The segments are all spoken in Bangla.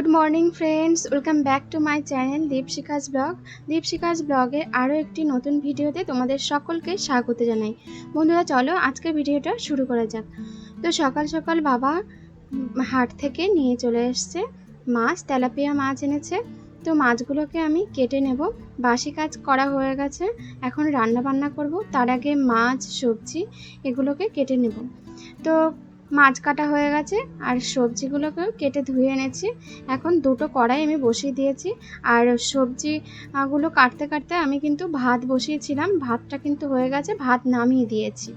Good morning friends, welcome back to my channel Dipshikha's blog. Dipshikha's ব্লগের আরও একটি নতুন ভিডিওতে তোমাদের সকলকে স্বাগত জানাই। বন্ধুরা, চলো আজকের ভিডিওটা শুরু করা যাক। তো সকাল সকাল বাবা হাট থেকে নিয়ে চলে এসছে মাছ, তেলাপিয়া মাছ এনেছে। তো মাছগুলোকে আমি কেটে নেব। বাসি কাজ করা হয়ে গেছে, এখন রান্না বান্না করব। তার আগে মাছ, সবজি এগুলোকে কেটে নেব। তো মাছ কাটা হয়ে গেছে আর সবজিগুলোকেও কেটে ধুয়ে এনেছি। এখন দুটো কড়াই আমি বসিয়ে দিয়েছি, আর সবজিগুলো কাটতে কাটতে আমি কিন্তু ভাত বসিয়েছিলাম। ভাতটা কিন্তু হয়ে গেছে, ভাত নামিয়ে দিয়েছি।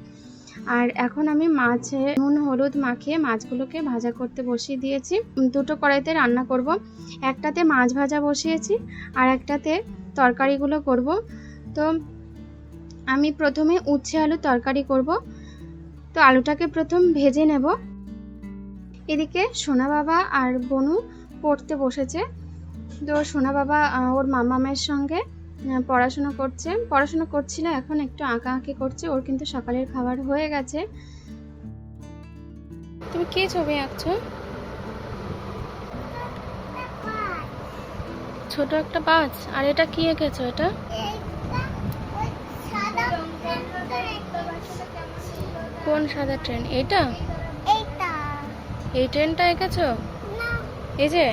আর এখন আমি মাছে নুন হলুদ মাখিয়ে মাছগুলোকে ভাজা করতে বসিয়ে দিয়েছি। দুটো কড়াইতে রান্না করব, একটাতে মাছ ভাজা বসিয়েছি আর একটাতে তরকারিগুলো করব। তো আমি প্রথমে উচ্ছে আলুর তরকারি করব। তো আলুটাকে প্রথম ভেজে নেব। এদিকে সোনা বাবা আর বনু পড়তে বসেছে। তো সোনা বাবা ওর মামামের সঙ্গে পড়াশোনা করছিল, এখন একটু আঁকাআঁকি করছে। ওর কিন্তু সকালের খাবার হয়ে গেছে। তুমি কি ছবি আঁকছো? ছোট একটা গাছ। আর এটা কি এঁকেছো? এটা কোন সাদা ট্রেন? এইটা? এই ট্রেনটা এঁকেছো? এই যে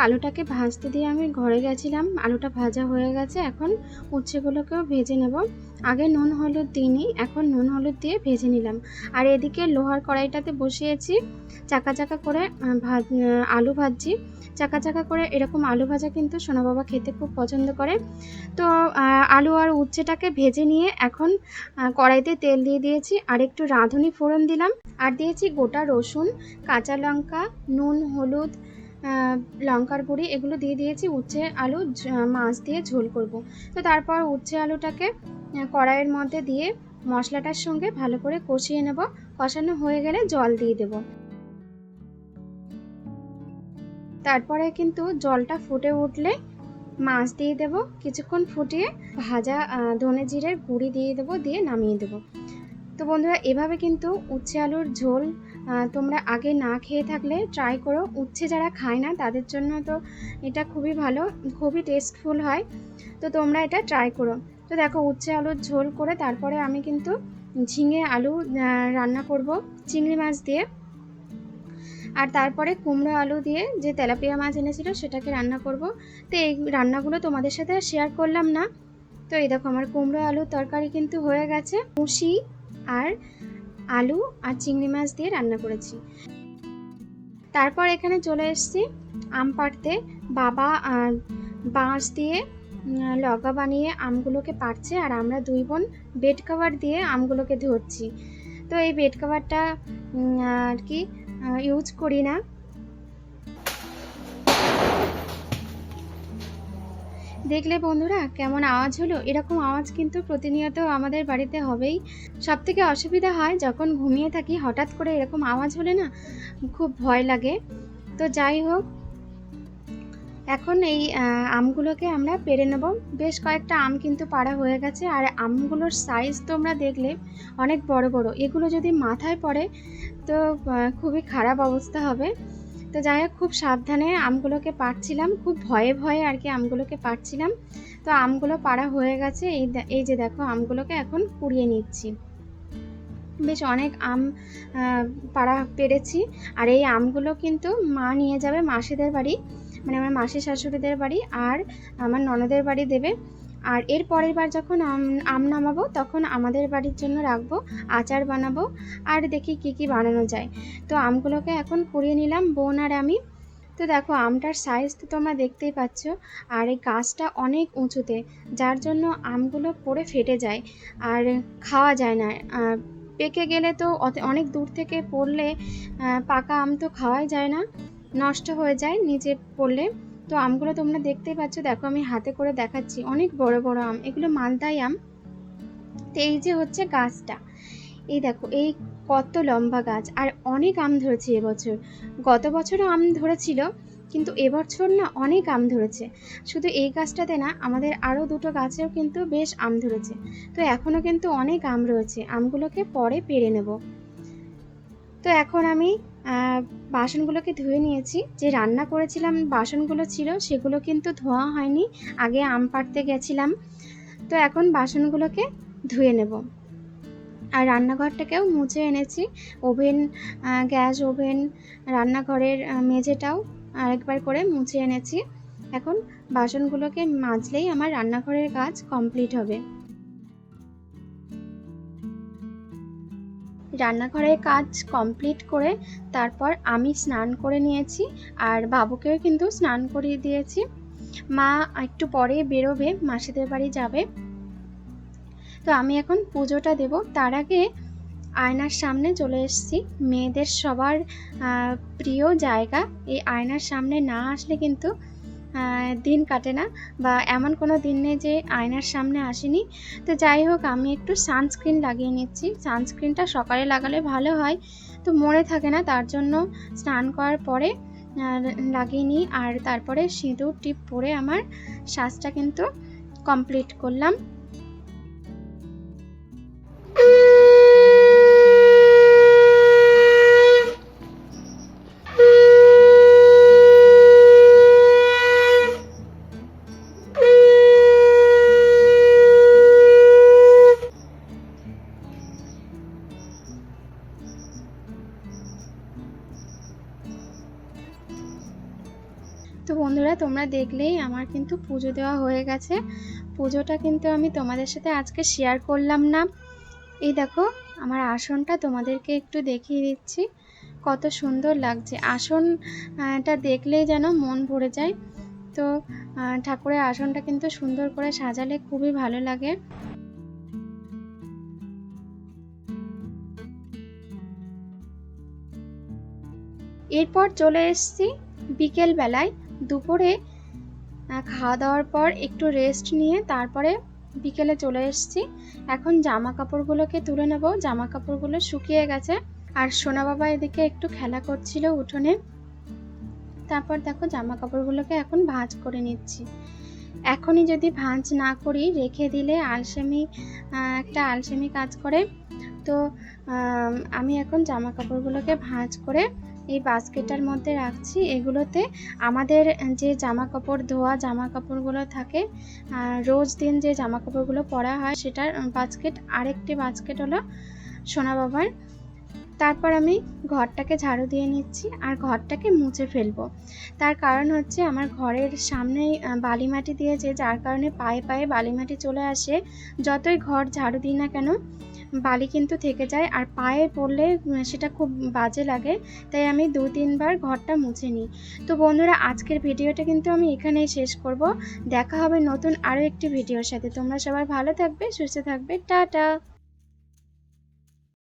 আলুটাকে ভাজতে দিয়ে আমি ঘরে গেছিলাম। আলুটা ভাজা হয়ে গেছে, এখন উচ্ছেগুলোকেও ভেজে নেব। আগে নুন হলুদ দিইনি, এখন নুন হলুদ দিয়ে ভেজে নিলাম। আর এদিকে লোহার কড়াইটাতে বসিয়েছি, চাকা চাকা করে আলু ভাজছি। চাকা চাকা করে এরকম আলু ভাজা কিন্তু সোনা বাবা খেতে খুব পছন্দ করে। তো আলু আর উচ্ছেটাকে ভেজে নিয়ে এখন কড়াইতে তেল দিয়ে দিয়েছি, আর একটু রাঁধুনি ফোড়ন দিলাম, আর দিয়েছি গোটা রসুন, কাঁচা লঙ্কা, নুন হলুদ, লঙ্কার গুঁড়ি এগুলো দিয়ে দিয়েছি। উচ্ছে আলু মাছ দিয়ে ঝোল করব। তো তারপর উচ্ছে আলুটাকে কড়াইয়ের মধ্যে দিয়ে মশলাটার সঙ্গে ভালো করে কষিয়ে নেব। কষানো হয়ে গেলে জল দিয়ে দেব। তারপরে কিন্তু জলটা ফুটে উঠলে মাছ দিয়ে দেব। কিছুক্ষণ ফুটিয়ে ভাজা ধনে জিরের গুঁড়ি দিয়ে দেবো, দিয়ে নামিয়ে দেব। তো বন্ধুরা, এভাবে কিন্তু উচ্ছে আলুর ঝোল তোমরা আগে না খেয়ে থাকলে ট্রাই করো। উচ্ছে যারা খায় না তাদের জন্য তো এটা খুবই ভালো, খুবই টেস্টফুল হয়। তো তোমরা এটা ট্রাই করো। তো দেখো, উচ্ছে আলুর ঝোল করে তারপরে আমি কিন্তু ঝিঙে আলু রান্না করব চিংড়ি মাছ দিয়ে। আর তারপরে কুমড়ো আলু দিয়ে যে তেলাপিয়া মাছ এনেছিল সেটাকে রান্না করব। তো এই রান্নাগুলো তোমাদের সাথে শেয়ার করলাম না। তো এই দেখো, আমার কুমড়ো আলুর তরকারি কিন্তু হয়ে গেছে। মুসি আর আলু আর চিংড়ি মাছ দিয়ে রান্না করেছি। তারপর এখানে চলে এসেছি আম পাড়তে। বাবা বাঁশ দিয়ে লগা বানিয়ে আমগুলোকে পাড়ছে, আর আমরা দুই বোন বেড কভার দিয়ে আমগুলোকে ধরছি। তো এই বেড কভারটা আর কি ইউজ করি না। দেখলে বন্ধুরা কেমন আওয়াজ হলো? এরকম আওয়াজ কিন্তু প্রতিনিয়ত আমাদের বাড়িতে হবেই। সব থেকে অসুবিধা হয় যখন ঘুমিয়ে থাকি, হঠাৎ করে এরকম আওয়াজ হলে না খুব ভয় লাগে। তো যাই হোক, এখন এই আমগুলোকে আমরা পেড়ে নেব। বেশ কয়েকটা আম কিন্তু পাড়া হয়ে গেছে, আর আমগুলোর সাইজ তোমরা দেখলে অনেক বড় বড়। এগুলো যদি মাথায় পড়ে তো খুবই খারাপ অবস্থা হবে। তো যাই হোক, খুব সাবধানে আমগুলোকে পাড়ছিলাম, খুব ভয়ে ভয়ে আর কি আমগুলোকে পাড়ছিলাম। তো আমগুলো পাড়া হয়ে গেছে। এই যে দেখো, আমগুলোকে এখন কুড়িয়ে নিচ্ছি। বেশ অনেক আম পাড়া পেরেছি। আর এই আমগুলো কিন্তু মা নিয়ে যাবে মাসিদের বাড়ি, মানে আমার মাসি শাশুড়িদের বাড়ি আর আমার ননদের বাড়ি দেবে। আর এর পরের বার যখন আম নামাবো তখন আমাদের বাড়ির জন্য রাখবো, আচার বানাবো, আর দেখি কি কি বানানো যায়। তো আমগুলোকে এখন কুড়িয়ে নিলাম বোন আর আমি। তো দেখো, আমটার সাইজ তো তোমরা দেখতেই পাচ্ছ। আর এই গাছটা অনেক উঁচুতে, যার জন্য আমগুলো পড়ে ফেটে যায় আর খাওয়া যায় না। পেকে গেলে তো অনেক দূর থেকে পড়লে পাকা আম তো খাওয়াই যায় না, নষ্ট হয়ে যায় নিচে পড়লে। তো আমগুলো তোমরা দেখতেই পাচ্ছ। দেখো, আমি হাতে করে দেখাচ্ছি, অনেক বড় বড় আম, এগুলো মালদাই আম। তো এই যে হচ্ছে গাছটা, এই দেখো এই কত লম্বা গাছ, আর অনেক আম ধরেছে এবছর। গত বছরও আম ধরেছিল, কিন্তু এবছর না অনেক আম ধরেছে। শুধু এই গাছটাতে না, আমাদের আরও দুটো গাছেও কিন্তু বেশ আম ধরেছে। তো এখনও কিন্তু অনেক আম রয়েছে, আমগুলোকে পরে পেড়ে নেব। তো এখন আমি বাসনগুলোকে ধুয়ে নিয়েছি। যে রান্না করেছিলাম বাসনগুলো ছিল সেগুলো কিন্তু ধোয়া হয়নি, আগে আম পাড়তে গেছিলাম। তো এখন বাসনগুলোকে ধুয়ে নেব। আর রান্নাঘরটাকেও মুছে এনেছি, ওভেন, গ্যাস ওভেন, রান্নাঘরের মেঝেটাও আরেকবার করে মুছে এনেছি। এখন বাসনগুলোকে মাজলেই আমার রান্নাঘরের কাজ কমপ্লিট হবে। রান্নাঘরের কাজ কমপ্লিট করে তারপর আমি স্নান করে নিয়েছি, আর বাবুকেও কিন্তু স্নান করিয়ে দিয়েছি। মা একটু পরে বেরোবে, মাসিদের বাড়ি যাবে। তো আমি এখন পুজোটা দেব। তার আগে আয়নার সামনে চলে এসেছি। মেয়েদের সবার প্রিয় জায়গা, এই আয়নার সামনে না আসলে কিন্তু দিন কাটে না, বা এমন কোনো দিন নেই যে আয়নার সামনে আসিনি। তো যাই হোক, আমি একটু সানস্ক্রিন লাগিয়ে নিচ্ছি। সানস্ক্রিনটা সকালে লাগালে ভালো হয়, তো মনে থাকে না, তার জন্য স্নান করার পরে লাগিয়ে নিই। আর তারপরে সিঁদুর টিপ পরে আমার সাজটা কিন্তু কমপ্লিট করলাম। তো বন্ধুরা, তোমরা দেখলেই আমার কিন্তু পুজো দেওয়া হয়ে গেছে। পুজোটা কিন্তু আমি তোমাদের সাথে আজকে শেয়ার করলাম না। এই দেখো আমার আসনটা তোমাদেরকে একটু দেখিয়ে দিচ্ছি, কত সুন্দর লাগছে। আসনটা দেখলেই যেন মন ভরে যায়। তো ঠাকুরের আসনটা কিন্তু সুন্দর করে সাজালে খুবই ভালো লাগে। এরপর চলে এসেছি বিকেল বেলায়। দুপুরে খাওয়া দাওয়ার পর একটু রেস্ট নিয়ে তারপরে বিকেলে চলে এসেছি। এখন জামা কাপড়গুলোকে তুলে নেব। জামা কাপড়গুলো শুকিয়ে গেছে, আর সোনা বাবা এদিকে একটু খেলা করছিল উঠোনে। তারপর দেখো জামা কাপড়গুলোকে এখন ভাঁজ করে নিচ্ছি। এখনই যদি ভাঁজ না করি, রেখে দিলে একটা আলসেমি কাজ করে। তো আমি এখন জামা কাপড়গুলোকে ভাঁজ করে এই বাস্কেটটার মধ্যে রাখছি। এগুলোতে আমাদের যে জামা কাপড় ধোয়া জামা কাপড়গুলো থাকে, রোজ দিন যে জামা কাপড়গুলো পরা হয়, সেটার বাস্কেট। আরেকটি বাস্কেট হলো সোনা বাবার। তারপর আমি ঘরটাকে ঝাড়ু দিয়ে নিচ্ছি আর ঘরটাকে মুছে ফেলবো। তার কারণ হচ্ছে আমার ঘরের সামনেই বালি মাটি দিয়েছে, যার কারণে পায়ে পায়ে বালি মাটি চলে আসে। যতই ঘর ঝাড়ু দিই না কেন, বালি কিন্তু থেকে যায়, আর পায়ে পড়লে সেটা খুব বাজে লাগে। তাই আমি 2-3 বার ঘরটা মুছে নিই। তো বন্ধুরা, আজকের ভিডিওটা কিন্তু আমি এখানেই শেষ করব। দেখা হবে নতুন আরও একটি ভিডিওর সাথে। তোমরা সবাই ভালো থাকবে, সুস্থ থাকবে। টাটা।